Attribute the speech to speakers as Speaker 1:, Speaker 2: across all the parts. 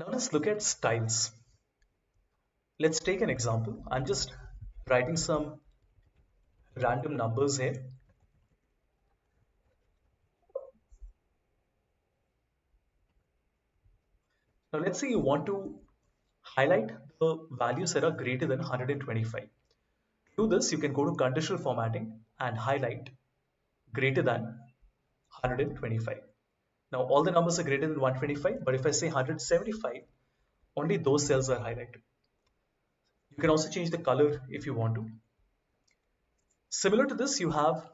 Speaker 1: Now let's look at styles. Let's take an example. I'm just writing some random numbers here. Now let's say you want to highlight the values that are greater than 125. To do this, you can go to conditional formatting and highlight greater than 125. Now all the numbers are greater than 125, but if I say 175, only those cells are highlighted. You can also change the color if you want to. Similar to this, you have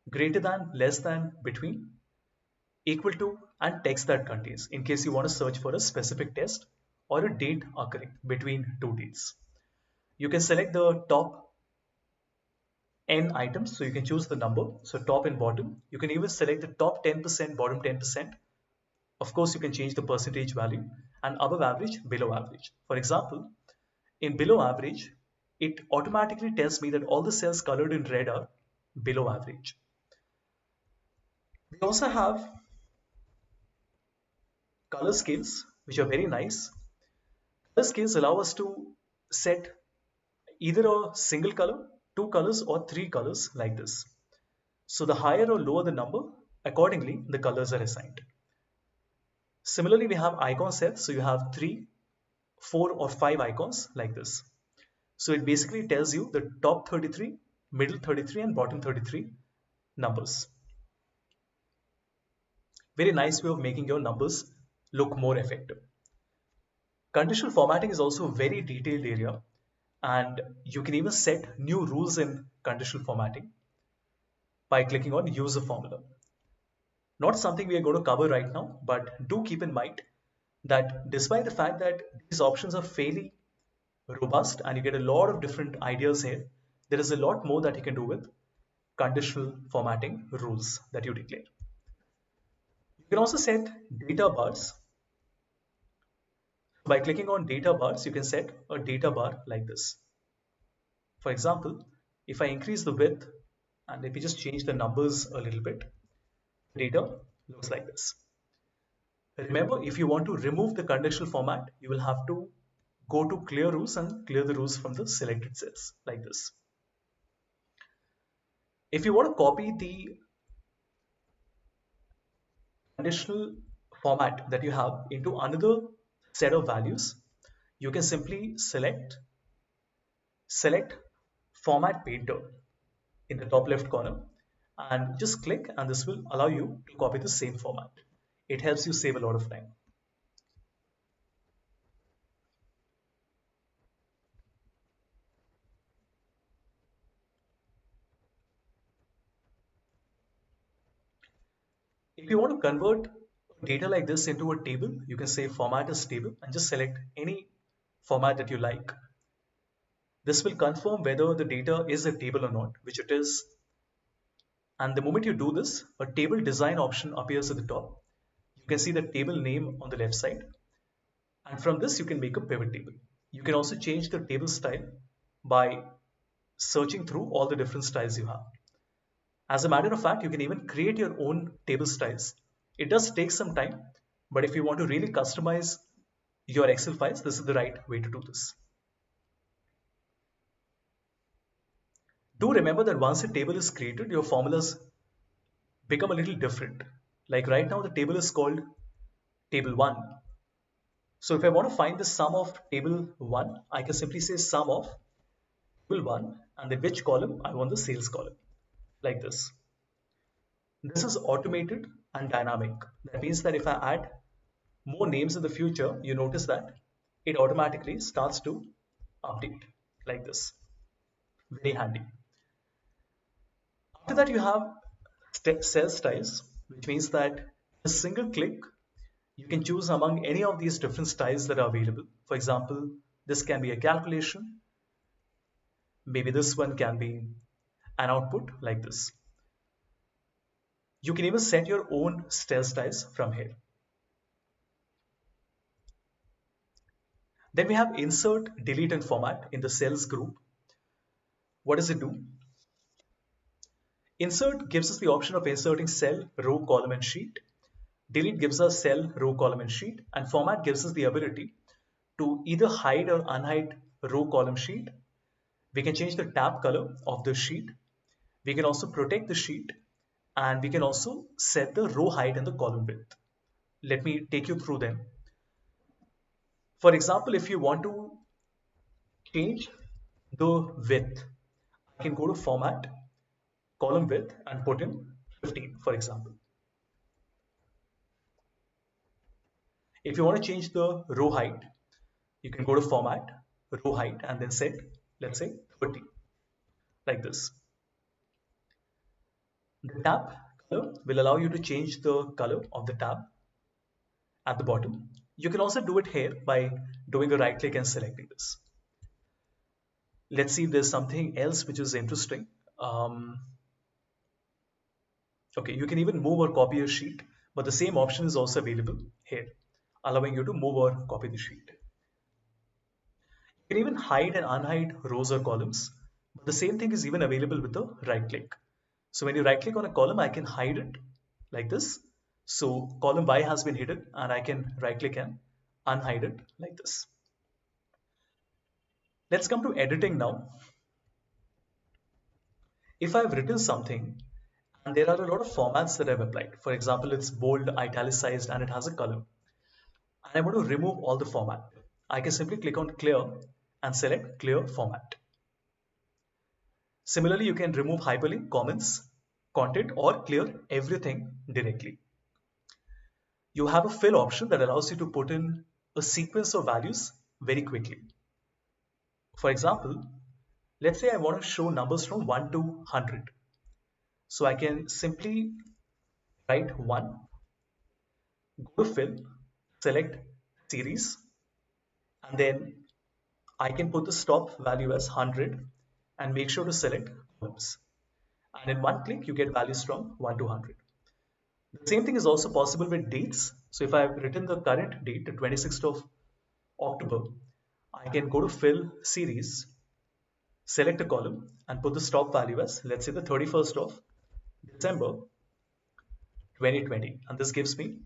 Speaker 1: greater than, less than, between, equal to, and text that contains in case you want to search for a specific test or a date occurring between two dates. You can select the top n items, so you can choose the number, so top and bottom. You can even select the top 10%, bottom 10%. Of course, you can change the percentage value, and above average, below average. For example, in below average, it automatically tells me that all the cells colored in red are below average. We also have color scales, which are very nice. Color scales allow us to set either a single color, two colors, or three colors like this. So the higher or lower the number, accordingly, the colors are assigned. Similarly, we have icon sets. So you have three, four, or five icons like this. So it basically tells you the top 33, middle 33, and bottom 33 numbers. Very nice way of making your numbers look more effective. Conditional formatting is also a very detailed area, and you can even set new rules in conditional formatting by clicking on use a formula. Not something we are going to cover right now, but do keep in mind that despite the fact that these options are fairly robust and you get a lot of different ideas here, there is a lot more that you can do with conditional formatting rules that you declare. You can also set data bars. By clicking on data bars, you can set a data bar like this. For example, if I increase the width and let me just change the numbers a little bit, data looks like this. Remember, if you want to remove the conditional format, you will have to go to clear rules and clear the rules from the selected cells like this. If you want to copy the conditional format that you have into another set of values, you can simply select Format Painter in the top left corner and just click, and this will allow you to copy the same format. It helps you save a lot of time. If you want to convert data like this into a table, you can say format as table and just select any format that you like. This will confirm whether the data is a table or not, which it is. And the moment you do this, a table design option appears at the top. You can see the table name on the left side. And from this, you can make a pivot table. You can also change the table style by searching through all the different styles you have. As a matter of fact, you can even create your own table styles. It does take some time, but if you want to really customize your Excel files, this is the right way to do this. Do remember that once a table is created, your formulas become a little different. Like right now, the table is called table 1. So if I want to find the sum of table 1, I can simply say sum of table 1 and then which column I want the sales column, like this. This is automated and dynamic. That means that if I add more names in the future, you notice that it automatically starts to update like this. Very handy. After that, you have cell styles, which means that a single click, you can choose among any of these different styles that are available. For example, this can be a calculation. Maybe this one can be an output like this. You can even set your own cell styles from here. Then we have insert, delete, and format in the cells group. What does it do? Insert gives us the option of inserting cell, row, column, and sheet. Delete gives us cell, row, column, and sheet. And format gives us the ability to either hide or unhide row, column, sheet. We can change the tab color of the sheet. We can also protect the sheet, and we can also set the row height and the column width. Let me take you through them. For example, if you want to change the width, I can go to format, column width, and put in 15, for example. If you want to change the row height, you can go to format, row height, and then set, let's say, 30, like this. The tab color will allow you to change the color of the tab at the bottom. You can also do it here by doing a right click and selecting this. Let's see if there's something else which is interesting. Okay, you can even move or copy a sheet, but the same option is also available here, allowing you to move or copy the sheet. You can even hide and unhide rows or columns, but the same thing is even available with the right click. So when you right click on a column, I can hide it like this. So column Y has been hidden, and I can right click and unhide it like this. Let's come to editing now. If I've written something and there are a lot of formats that I've applied, for example, it's bold, italicized, and it has a color, and I want to remove all the format, I can simply click on clear and select clear format. Similarly, you can remove hyperlink, comments, content, or clear everything directly. You have a fill option that allows you to put in a sequence of values very quickly. For example, let's say I want to show numbers from 1 to 100. So I can simply write 1, go to fill, select series, and then I can put the stop value as 100 and make sure to select columns. And in one click, you get values from 1 to 100. The same thing is also possible with dates. So if I've written the current date, the 26th of October, I can go to fill series, select a column, and put the stop value as, let's say, the 31st of December 2020. And this gives me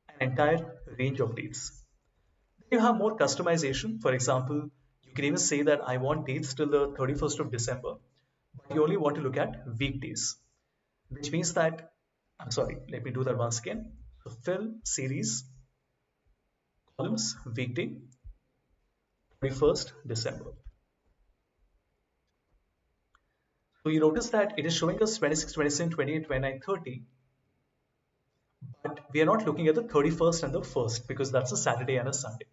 Speaker 1: an entire range of dates. Then you have more customization. For example, you can even say that I want dates till the 31st of December, but you only want to look at weekdays, which means that, I'm sorry, let me do that once again. So fill series, columns, weekday, 31st December. So you notice that it is showing us 26, 27, 28, 29, 30, but we are not looking at the 31st and the 1st because that's a Saturday and a Sunday.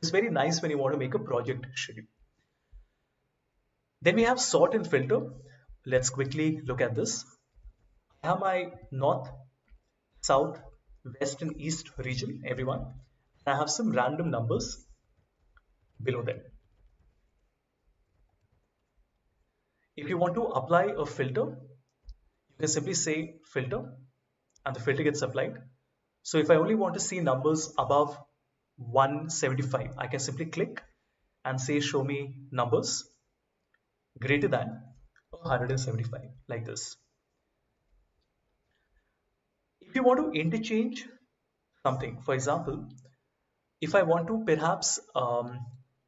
Speaker 1: It's very nice when you want to make a project schedule. Then we have sort and filter. Let's quickly look at this. I have my north, south, west, and east region, everyone. I have some random numbers below them. If you want to apply a filter, you can simply say filter, and the filter gets applied. So if I only want to see numbers above 175, I can simply click and say show me numbers greater than 175, like this. If you want to interchange something, for example, if I want to perhaps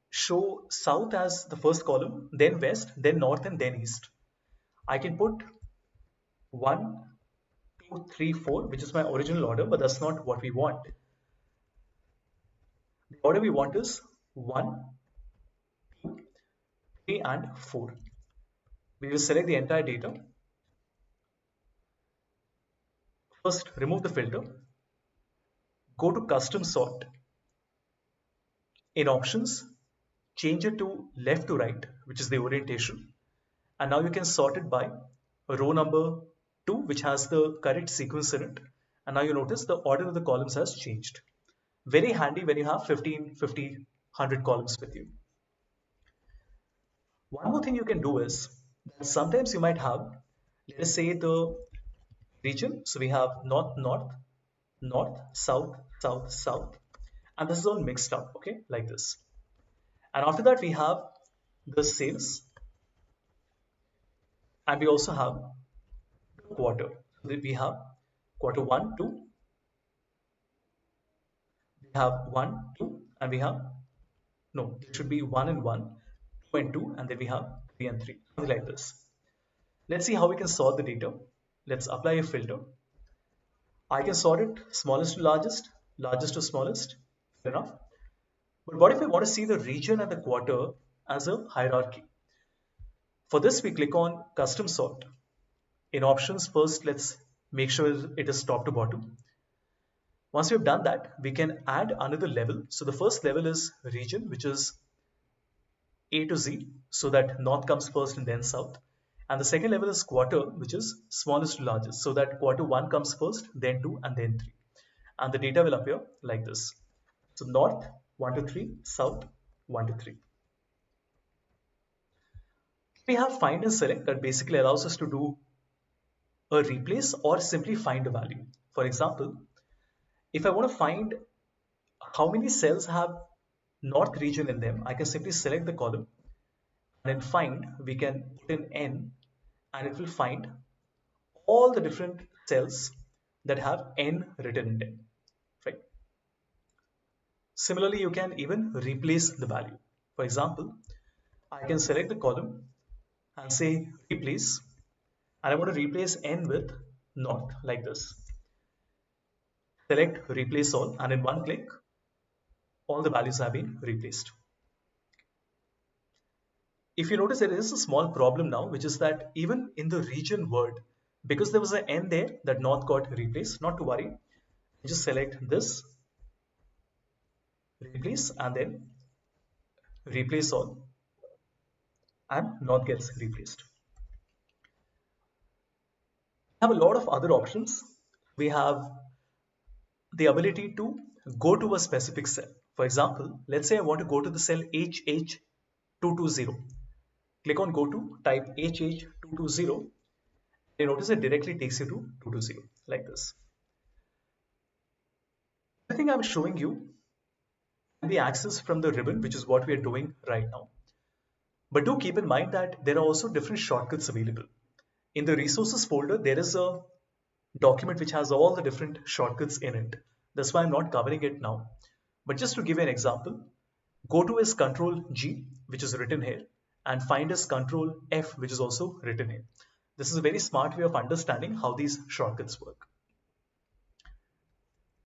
Speaker 1: show south as the first column, then west, then north, and then east, I can put 1, 2, 3, 4, which is my original order, but that's not what we want. The order we want is 1, 2, 3, and 4. We will select the entire data. First, remove the filter. Go to custom sort. In options, change it to left to right, which is the orientation. And now you can sort it by row number 2, which has the correct sequence in it. And now you notice the order of the columns has changed. Very handy when you have 15, 50, 100 columns with you. One more thing you can do is that sometimes you might have, let us say, the region. So we have north, north, north, south, south, south, and this is all mixed up, okay, like this. And after that, we have the sales, and we also have the quarter. So we have quarter 1, 2, We have 1, 2, and we have, no, it should be 1 and 1, 2 and 2, and then we have 3 and 3, something like this. Let's see how we can sort the data. Let's apply a filter. I can sort it smallest to largest, largest to smallest, fair enough. But what if I want to see the region and the quarter as a hierarchy? For this, we click on custom sort. In options, first, let's make sure it is top to bottom. Once we've done that, we can add another level. So the first level is region, which is A to Z, so that north comes first and then south. And the second level is quarter, which is smallest to largest, so that quarter 1 comes first, then 2, and then 3. And the data will appear like this. So north 1 to 3, south 1 to 3. We have find and select that basically allows us to do a replace or simply find a value. For example, if I want to find how many cells have north region in them, I can simply select the column, and in find we can put in n, and it will find all the different cells that have n written in them, right? Similarly, you can even replace the value. For example, I can select the column and say replace, and I want to replace n with north like this. Select replace all, and in one click all the values have been replaced. If you notice, there is a small problem now, which is that even in the region word, because there was an n there, that north got replaced. Not to worry, just select this, replace, and then replace all, and north gets replaced. We have a lot of other options. We have the ability to go to a specific cell. For example, let's say I want to go to the cell HH220. Click on go to, type HH220. You notice it directly takes you to 220 like this. The thing I'm showing you can be accessed from the ribbon, which is what we are doing right now. But do keep in mind that there are also different shortcuts available. In the resources folder, there is a document which has all the different shortcuts in it. That's why I'm not covering it now. But just to give you an example, go to is Control G, which is written here, and find is Control F, which is also written here. This is a very smart way of understanding how these shortcuts work.